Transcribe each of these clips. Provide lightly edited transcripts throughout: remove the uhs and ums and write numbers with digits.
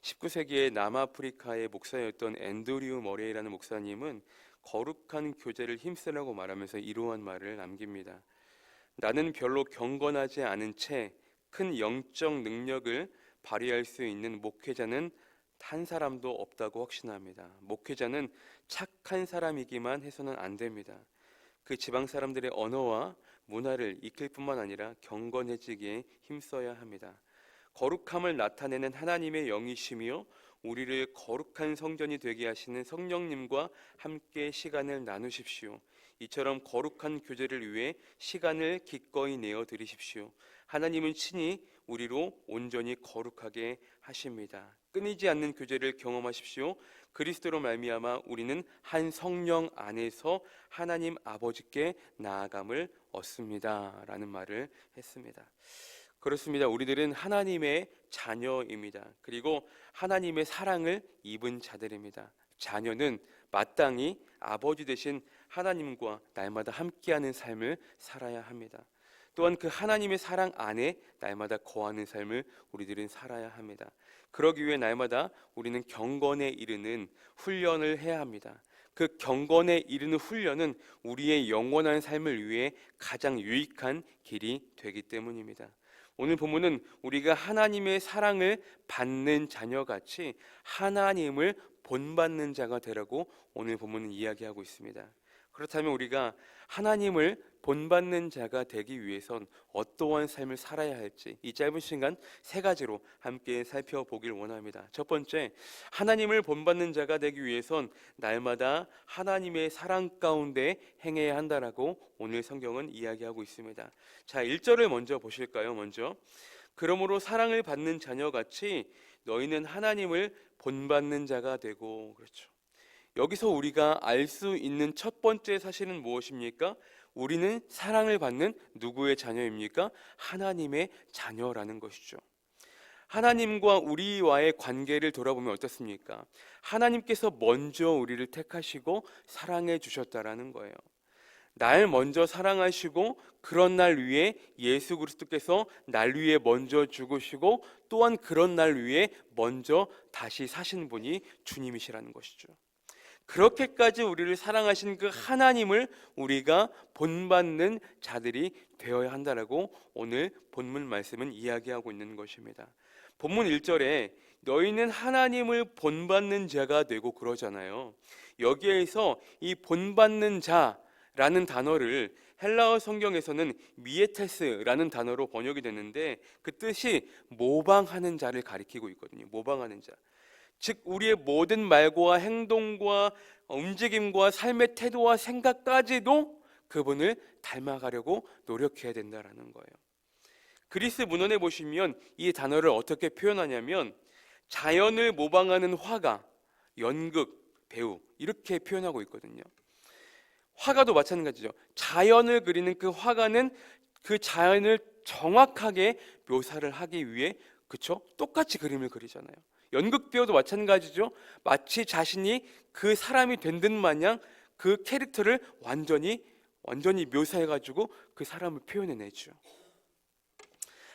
19세기에 남아프리카의 목사였던 앤드류 머레이라는 목사님은 거룩한 교제를 힘쓰라고 말하면서 이러한 말을 남깁니다. 나는 별로 경건하지 않은 채 큰 영적 능력을 발휘할 수 있는 목회자는 한 사람도 없다고 확신합니다. 목회자는 착한 사람이기만 해서는 안 됩니다. 그 지방 사람들의 언어와 문화를 익힐 뿐만 아니라 경건해지기에 힘써야 합니다. 거룩함을 나타내는 하나님의 영이시며 우리를 거룩한 성전이 되게 하시는 성령님과 함께 시간을 나누십시오. 이처럼 거룩한 교제를 위해 시간을 기꺼이 내어 드리십시오. 하나님은 친히 우리로 온전히 거룩하게 하십니다. 끊이지 않는 교제를 경험하십시오. 그리스도로 말미암아 우리는 한 성령 안에서 하나님 아버지께 나아감을 얻습니다. 라는 말을 했습니다. 그렇습니다. 우리들은 하나님의 자녀입니다. 그리고 하나님의 사랑을 입은 자들입니다. 자녀는 마땅히 아버지 되신 하나님과 날마다 함께하는 삶을 살아야 합니다. 또한 그 하나님의 사랑 안에 날마다 거하는 삶을 우리들은 살아야 합니다. 그러기 위해 날마다 우리는 경건에 이르는 훈련을 해야 합니다. 그 경건에 이르는 훈련은 우리의 영원한 삶을 위해 가장 유익한 길이 되기 때문입니다. 오늘 본문은 우리가 하나님의 사랑을 받는 자녀같이 하나님을 본받는 자가 되라고 오늘 본문은 이야기하고 있습니다. 그렇다면 우리가 하나님을 본받는 자가 되기 위해선 어떠한 삶을 살아야 할지 이 짧은 시간 세 가지로 함께 살펴보길 원합니다. 첫 번째, 하나님을 본받는 자가 되기 위해선 날마다 하나님의 사랑 가운데 행해야 한다라고 오늘 성경은 이야기하고 있습니다. 자, 1절을 먼저 보실까요? 먼저 그러므로 사랑을 받는 자녀같이 너희는 하나님을 본받는 자가 되고. 그렇죠. 여기서 우리가 알 수 있는 첫 번째 사실은 무엇입니까? 우리는 사랑을 받는 누구의 자녀입니까? 하나님의 자녀라는 것이죠. 하나님과 우리와의 관계를 돌아보면 어떻습니까? 하나님께서 먼저 우리를 택하시고 사랑해 주셨다라는 거예요. 날 먼저 사랑하시고 그런 날 위해 예수 그리스도께서 날 위해 먼저 죽으시고 또한 그런 날 위해 먼저 다시 사신 분이 주님이시라는 것이죠. 그렇게까지 우리를 사랑하신 그 하나님을 우리가 본받는 자들이 되어야 한다라고 오늘 본문 말씀은 이야기하고 있는 것입니다. 본문 1절에 너희는 하나님을 본받는 자가 되고 그러잖아요. 여기에서 이 본받는 자라는 단어를 헬라어 성경에서는 미에테스라는 단어로 번역이 됐는데 그 뜻이 모방하는 자를 가리키고 있거든요. 모방하는 자. 즉 우리의 모든 말과 행동과 움직임과 삶의 태도와 생각까지도 그분을 닮아가려고 노력해야 된다라는 거예요. 그리스 문헌에 보시면 이 단어를 어떻게 표현하냐면 자연을 모방하는 화가, 연극, 배우 이렇게 표현하고 있거든요. 화가도 마찬가지죠. 자연을 그리는 그 화가는 그 자연을 정확하게 묘사를 하기 위해 그렇죠? 똑같이 그림을 그리잖아요. 연극 배우도 마찬가지죠. 마치 자신이 그 사람이 된 듯 마냥 그 캐릭터를 완전히 묘사해가지고 그 사람을 표현해내죠.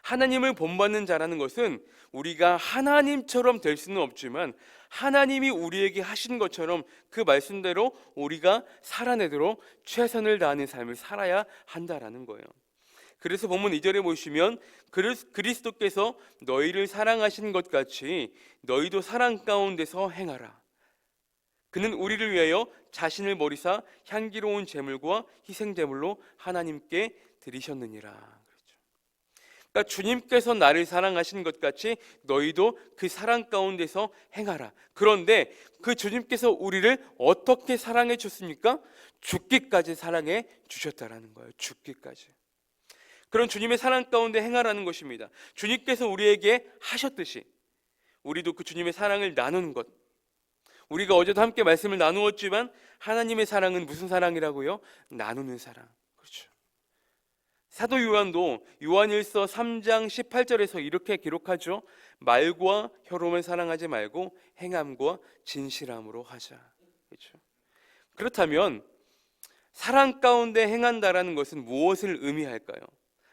하나님을 본받는 자라는 것은 우리가 하나님처럼 될 수는 없지만 하나님이 우리에게 하신 것처럼 그 말씀대로 우리가 살아내도록 최선을 다하는 삶을 살아야 한다라는 거예요. 그래서 본문 2절에 보시면 그리스도께서 너희를 사랑하신 것 같이 너희도 사랑 가운데서 행하라. 그는 우리를 위하여 자신을 버리사 향기로운 제물과 희생제물로 하나님께 드리셨느니라. 그렇죠. 그러니까 주님께서 나를 사랑하신 것 같이 너희도 그 사랑 가운데서 행하라. 그런데 그 주님께서 우리를 어떻게 사랑해 주셨습니까? 죽기까지 사랑해 주셨다라는 거예요. 죽기까지. 그런 주님의 사랑 가운데 행하라는 것입니다. 주님께서 우리에게 하셨듯이 우리도 그 주님의 사랑을 나누는 것. 우리가 어제도 함께 말씀을 나누었지만 하나님의 사랑은 무슨 사랑이라고요? 나누는 사랑. 그렇죠. 사도 요한도 요한일서 3장 18절에서 이렇게 기록하죠. 말과 혀로만 사랑하지 말고 행함과 진실함으로 하자. 그렇죠. 그렇다면 사랑 가운데 행한다라는 것은 무엇을 의미할까요?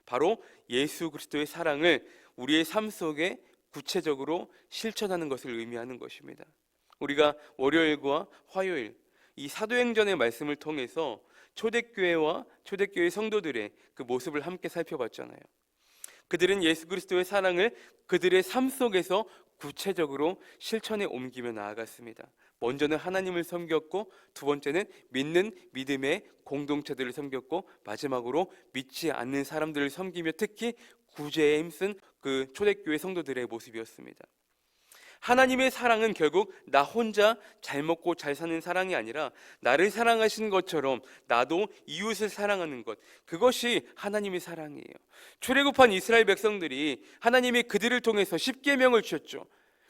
바로 예수 그리스도의 사랑을 우리의 삶 속에 구체적으로 실천하는 것을 의미하는 것입니다. 우리가 월요일과 화요일 이 사도행전의 말씀을 통해서 초대교회와 초대교회 성도들의 그 모습을 함께 살펴봤잖아요. 그들은 예수 그리스도의 사랑을 그들의 삶 속에서 구체적으로 실천에 옮기며 나아갔습니다. 먼저는 하나님을 섬겼고, 두 번째는 믿는 믿음의 공동체들을 섬겼고, 마지막으로 믿지 않는 사람들을 섬기며 특히 구제에 힘쓴 그 초대교회 성도들의 모습이었습니다. 하나님의 사랑은 결국 나 혼자 잘 먹고 잘 사는 사랑이 아니라 나를 사랑하신 것처럼 나도 이웃을 사랑하는 것, 그것이 하나님의 사랑이에요. 출애굽한 이스라엘 백성들이 하나님이 그들을 통해서 십계명을 주셨죠.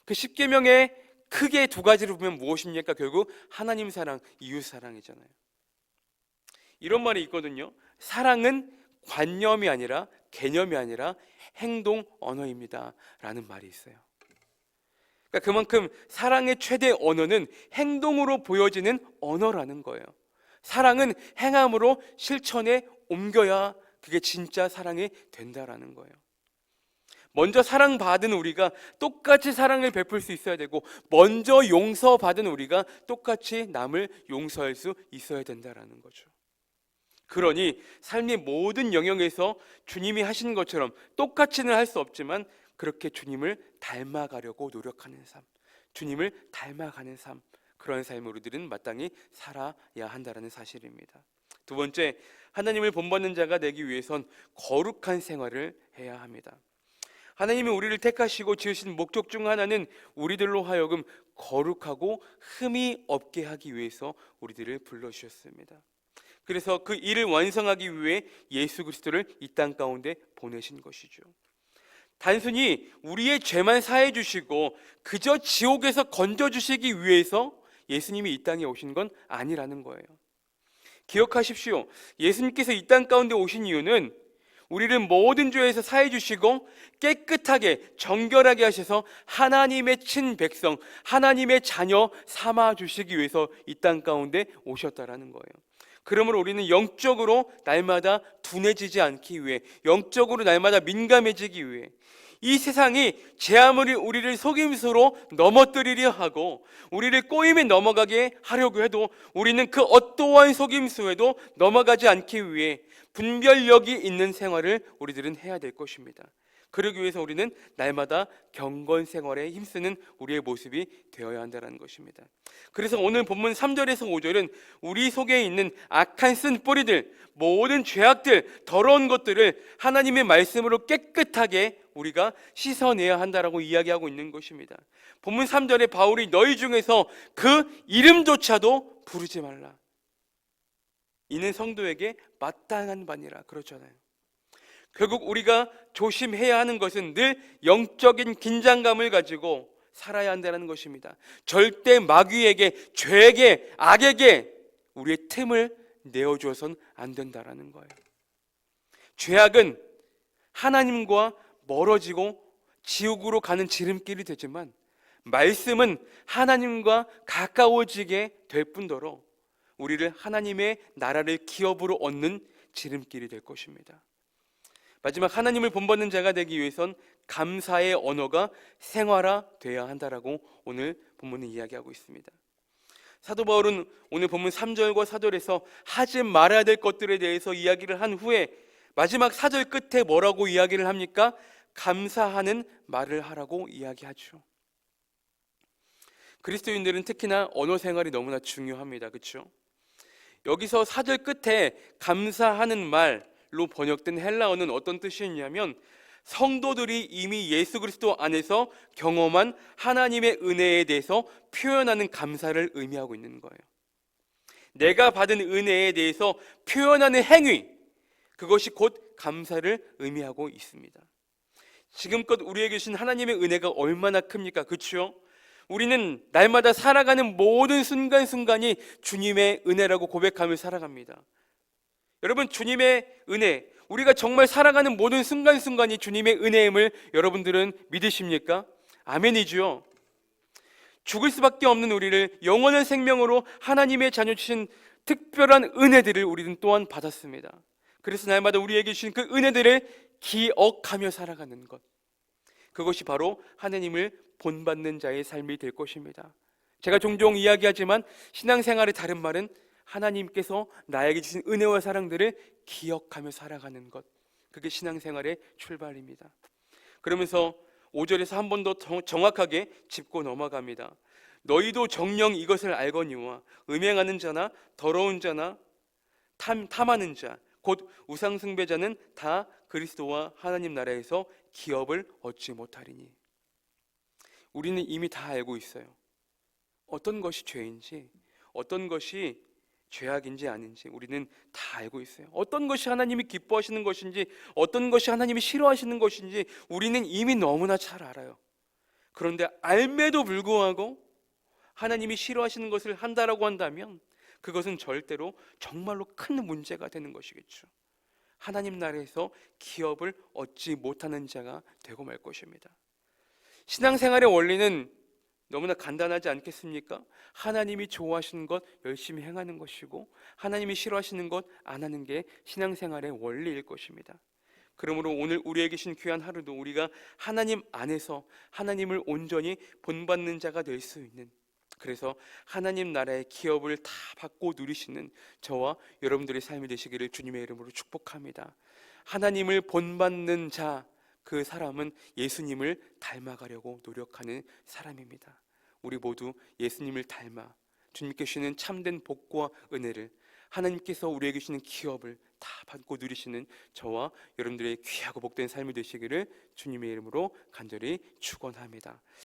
그 십계명의 크게 두 가지를 보면 무엇입니까? 결국 하나님 사랑, 이웃 사랑이잖아요. 이런 말이 있거든요. 사랑은 관념이 아니라 개념이 아니라 행동 언어입니다 라는 말이 있어요. 그러니까 그만큼 사랑의 최대 언어는 행동으로 보여지는 언어라는 거예요. 사랑은 행함으로 실천에 옮겨야 그게 진짜 사랑이 된다라는 거예요. 먼저 사랑받은 우리가 똑같이 사랑을 베풀 수 있어야 되고, 먼저 용서받은 우리가 똑같이 남을 용서할 수 있어야 된다라는 거죠. 그러니 삶의 모든 영역에서 주님이 하신 것처럼 똑같이는 할 수 없지만 그렇게 주님을 닮아가려고 노력하는 삶, 주님을 닮아가는 삶, 그런 삶을 우리들은 마땅히 살아야 한다는 사실입니다. 두 번째, 하나님을 본받는 자가 되기 위해선 거룩한 생활을 해야 합니다. 하나님이 우리를 택하시고 지으신 목적 중 하나는 우리들로 하여금 거룩하고 흠이 없게 하기 위해서 우리들을 불러주셨습니다. 그래서 그 일을 완성하기 위해 예수 그리스도를 이 땅 가운데 보내신 것이죠. 단순히 우리의 죄만 사해 주시고 그저 지옥에서 건져주시기 위해서 예수님이 이 땅에 오신 건 아니라는 거예요. 기억하십시오. 예수님께서 이 땅 가운데 오신 이유는 우리를 모든 죄에서 사해 주시고 깨끗하게 정결하게 하셔서 하나님의 친백성, 하나님의 자녀 삼아 주시기 위해서 이 땅 가운데 오셨다라는 거예요. 그러므로 우리는 영적으로 날마다 둔해지지 않기 위해, 영적으로 날마다 민감해지기 위해, 이 세상이 제 아무리 우리를 속임수로 넘어뜨리려 하고 우리를 꼬임에 넘어가게 하려고 해도 우리는 그 어떠한 속임수에도 넘어가지 않기 위해 분별력이 있는 생활을 우리들은 해야 될 것입니다. 그러기 위해서 우리는 날마다 경건 생활에 힘쓰는 우리의 모습이 되어야 한다는 것입니다. 그래서 오늘 본문 3절에서 5절은 우리 속에 있는 악한 쓴 뿌리들, 모든 죄악들, 더러운 것들을 하나님의 말씀으로 깨끗하게 우리가 씻어내야 한다라고 이야기하고 있는 것입니다. 본문 3절에 바울이 너희 중에서 그 이름조차도 부르지 말라. 이는 성도에게 마땅한 바니라 그렇잖아요. 결국 우리가 조심해야 하는 것은 늘 영적인 긴장감을 가지고 살아야 한다는 것입니다. 절대 마귀에게, 죄에게, 악에게 우리의 틈을 내어주어서는 안 된다라는 거예요. 죄악은 하나님과 멀어지고 지옥으로 가는 지름길이 되지만 말씀은 하나님과 가까워지게 될 뿐더러 우리를 하나님의 나라를 기업으로 얻는 지름길이 될 것입니다. 마지막, 하나님을 본받는 자가 되기 위해선 감사의 언어가 생활화돼야 한다라고 오늘 본문은 이야기하고 있습니다. 사도 바울은 오늘 본문 3절과 4절에서 하지 말아야 될 것들에 대해서 이야기를 한 후에 마지막 4절 끝에 뭐라고 이야기를 합니까? 감사하는 말을 하라고 이야기하죠. 그리스도인들은 특히나 언어 생활이 너무나 중요합니다. 그렇죠? 여기서 4절 끝에 감사하는 말로 번역된 헬라어는 어떤 뜻이 있냐면 성도들이 이미 예수 그리스도 안에서 경험한 하나님의 은혜에 대해서 표현하는 감사를 의미하고 있는 거예요. 내가 받은 은혜에 대해서 표현하는 행위, 그것이 곧 감사를 의미하고 있습니다. 지금껏 우리에게 주신 하나님의 은혜가 얼마나 큽니까? 그렇죠? 우리는 날마다 살아가는 모든 순간순간이 주님의 은혜라고 고백하며 살아갑니다. 여러분, 주님의 은혜, 우리가 정말 살아가는 모든 순간순간이 주님의 은혜임을 여러분들은 믿으십니까? 아멘이죠. 죽을 수밖에 없는 우리를 영원한 생명으로 하나님의 자녀 주신 특별한 은혜들을 우리는 또한 받았습니다. 그래서 날마다 우리에게 주신 그 은혜들을 기억하며 살아가는 것, 그것이 바로 하나님을 본받는 자의 삶이 될 것입니다. 제가 종종 이야기하지만 신앙생활의 다른 말은 하나님께서 나에게 주신 은혜와 사랑들을 기억하며 살아가는 것, 그게 신앙생활의 출발입니다. 그러면서 5절에서 한 번 더 정확하게 짚고 넘어갑니다. 너희도 정녕 이것을 알거니와 음행하는 자나 더러운 자나 탐하는 자 곧 우상숭배자는 다 그리스도와 하나님 나라에서 기업을 얻지 못하리니. 우리는 이미 다 알고 있어요. 어떤 것이 죄인지, 어떤 것이 죄악인지 아닌지 우리는 다 알고 있어요. 어떤 것이 하나님이 기뻐하시는 것인지, 어떤 것이 하나님이 싫어하시는 것인지 우리는 이미 너무나 잘 알아요. 그런데 알매도 불구하고 하나님이 싫어하시는 것을 한다라고 한다면 그것은 절대로 정말로 큰 문제가 되는 것이겠죠. 하나님 나라에서 기업을 얻지 못하는 자가 되고 말 것입니다. 신앙생활의 원리는 너무나 간단하지 않겠습니까? 하나님이 좋아하시는 것 열심히 행하는 것이고 하나님이 싫어하시는 것 안 하는 게 신앙생활의 원리일 것입니다. 그러므로 오늘 우리에게 주신 귀한 하루도 우리가 하나님 안에서 하나님을 온전히 본받는 자가 될 수 있는, 그래서 하나님 나라의 기업을 다 받고 누리시는 저와 여러분들의 삶이 되시기를 주님의 이름으로 축복합니다. 하나님을 본받는 자, 그 사람은 예수님을 닮아가려고 노력하는 사람입니다. 우리 모두 예수님을 닮아 주님께 주시는 참된 복과 은혜를, 하나님께서 우리에게 주시는 기업을 다 받고 누리시는 저와 여러분들의 귀하고 복된 삶이 되시기를 주님의 이름으로 간절히 축원합니다.